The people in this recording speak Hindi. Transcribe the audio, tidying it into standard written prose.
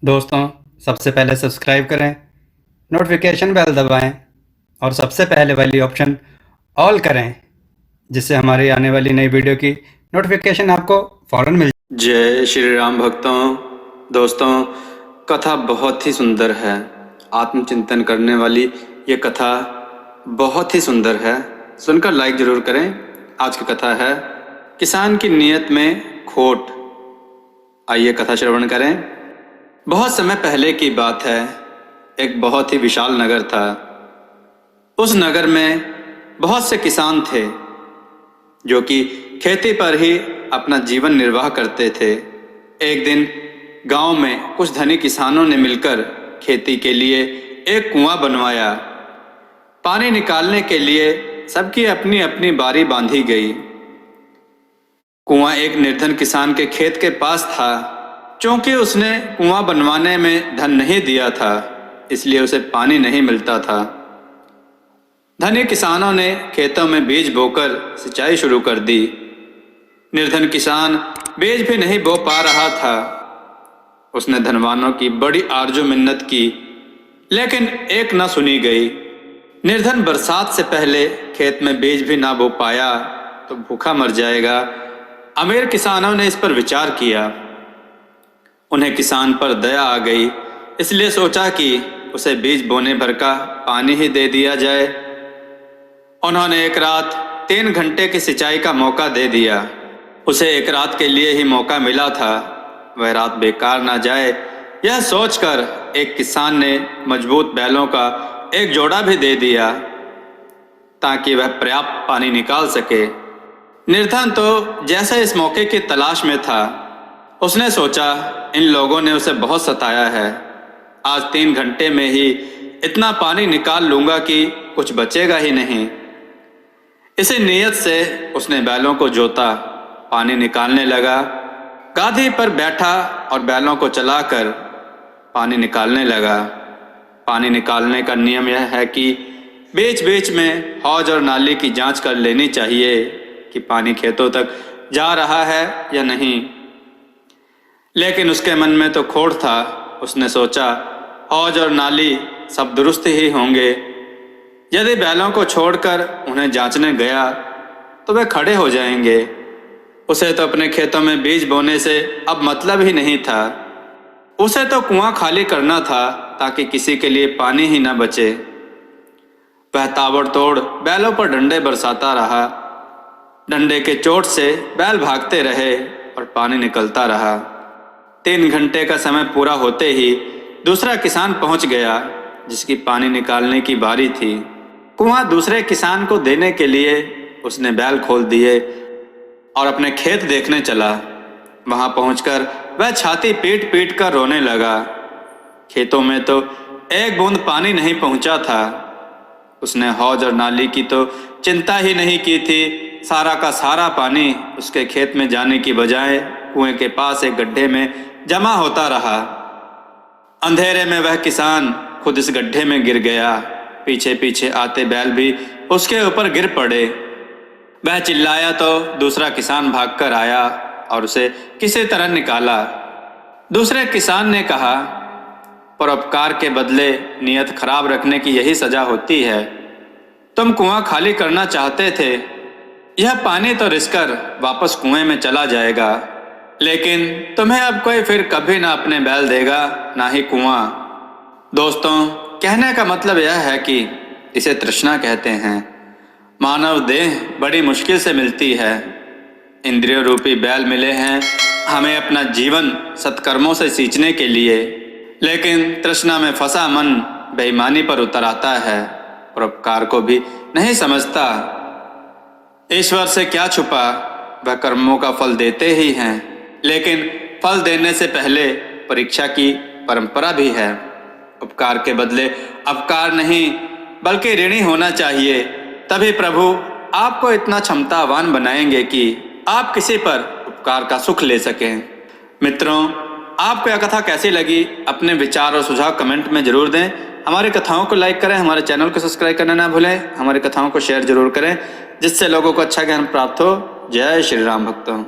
दोस्तों, सबसे पहले सब्सक्राइब करें, नोटिफिकेशन बेल दबाएं और सबसे पहले वाली ऑप्शन ऑल करें, जिससे हमारी आने वाली नई वीडियो की नोटिफिकेशन आपको फ़ौरन मिल। जय श्री राम भक्तों। दोस्तों, कथा बहुत ही सुंदर है। आत्मचिंतन करने वाली ये कथा बहुत ही सुंदर है। सुनकर लाइक जरूर करें। आज की कथा है किसान की नीयत में खोट। आइए कथा श्रवण करें। बहुत समय पहले की बात है। एक बहुत ही विशाल नगर था। उस नगर में बहुत से किसान थे जो कि खेती पर ही अपना जीवन निर्वाह करते थे। एक दिन गांव में कुछ धनी किसानों ने मिलकर खेती के लिए एक कुआं बनवाया। पानी निकालने के लिए सबकी अपनी अपनी बारी बांधी गई। कुआं एक निर्धन किसान के खेत के पास था। क्योंकि उसने कुआं बनवाने में धन नहीं दिया था, इसलिए उसे पानी नहीं मिलता था। धनी किसानों ने खेतों में बीज बोकर सिंचाई शुरू कर दी। निर्धन किसान बीज भी नहीं बो पा रहा था। उसने धनवानों की बड़ी आरजू मिन्नत की, लेकिन एक न सुनी गई। निर्धन बरसात से पहले खेत में बीज भी ना बो पाया तो भूखा मर जाएगा। अमीर किसानों ने इस पर विचार किया। उन्हें किसान पर दया आ गई, इसलिए सोचा कि उसे बीज बोने भर का पानी ही दे दिया जाए। उन्होंने एक रात 3 घंटे की सिंचाई का मौका दे दिया। उसे एक रात के लिए ही मौका मिला था, वह रात बेकार ना जाए, यह सोचकर एक किसान ने मजबूत बैलों का एक जोड़ा भी दे दिया ताकि वह पर्याप्त पानी निकाल सके। निर्धन तो जैसे इस मौके की तलाश में था। उसने सोचा, इन लोगों ने उसे बहुत सताया है। आज 3 घंटे में ही इतना पानी निकाल लूंगा कि कुछ बचेगा ही नहीं। इसी नीयत से उसने बैलों को जोता, पानी निकालने लगा। गाधी पर बैठा और बैलों को चलाकर पानी निकालने लगा। पानी निकालने का नियम यह है कि बीच बीच में हौज और नाली की जांच कर लेनी चाहिए कि पानी खेतों तक जा रहा है या नहीं। लेकिन उसके मन में तो खोट था। उसने सोचा, हौज और नाली सब दुरुस्त ही होंगे। यदि बैलों को छोड़कर उन्हें जांचने गया तो वे खड़े हो जाएंगे। उसे तो अपने खेतों में बीज बोने से अब मतलब ही नहीं था। उसे तो कुआं खाली करना था ताकि किसी के लिए पानी ही न बचे। वह ताबड़तोड़ बैलों पर डंडे बरसाता रहा। डंडे के चोट से बैल भागते रहे और पानी निकलता रहा। 3 घंटे का समय पूरा होते ही दूसरा किसान पहुंच गया जिसकी पानी निकालने की बारी थी। कुआं दूसरे किसान को देने के लिए उसने बैल खोल दिए और अपने खेत देखने चला। वहां पहुंचकर वह छाती पीट पीट कर रोने लगा। खेतों में तो एक बूंद पानी नहीं पहुंचा था। उसने हौज और नाली की तो चिंता ही नहीं की थी। सारा का सारा पानी उसके खेत में जाने की बजाय कुएं के पास एक गड्ढे में जमा होता रहा। अंधेरे में वह किसान खुद इस गड्ढे में गिर गया। पीछे पीछे आते बैल भी उसके ऊपर गिर पड़े। वह चिल्लाया तो दूसरा किसान भागकर आया और उसे किसी तरह निकाला। दूसरे किसान ने कहा, परोपकार के बदले नियत खराब रखने की यही सजा होती है। तुम कुआं खाली करना चाहते थे, यह पानी तो रिसकर वापस कुएं में चला जाएगा, लेकिन तुम्हें अब कोई फिर कभी ना अपने बैल देगा, ना ही कुआं। दोस्तों, कहने का मतलब यह है कि इसे तृष्णा कहते हैं। मानव देह बड़ी मुश्किल से मिलती है। इंद्रिय रूपी बैल मिले हैं हमें अपना जीवन सत्कर्मों से सींचने के लिए, लेकिन तृष्णा में फंसा मन बेईमानी पर उतर आता है, परोपकार को भी नहीं समझता। ईश्वर से क्या छुपा, वह कर्मों का फल देते ही हैं, लेकिन फल देने से पहले परीक्षा की परंपरा भी है। उपकार के बदले अपकार नहीं बल्कि ऋणी होना चाहिए, तभी प्रभु आपको इतना क्षमतावान बनाएंगे कि आप किसी पर उपकार का सुख ले सकें। मित्रों, आपको यह कथा कैसी लगी अपने विचार और सुझाव कमेंट में जरूर दें। हमारी कथाओं को लाइक करें, हमारे चैनल को सब्सक्राइब करना ना भूलें, हमारी कथाओं को शेयर जरूर करें जिससे लोगों को अच्छा ज्ञान प्राप्त हो। जय श्री राम भक्तों।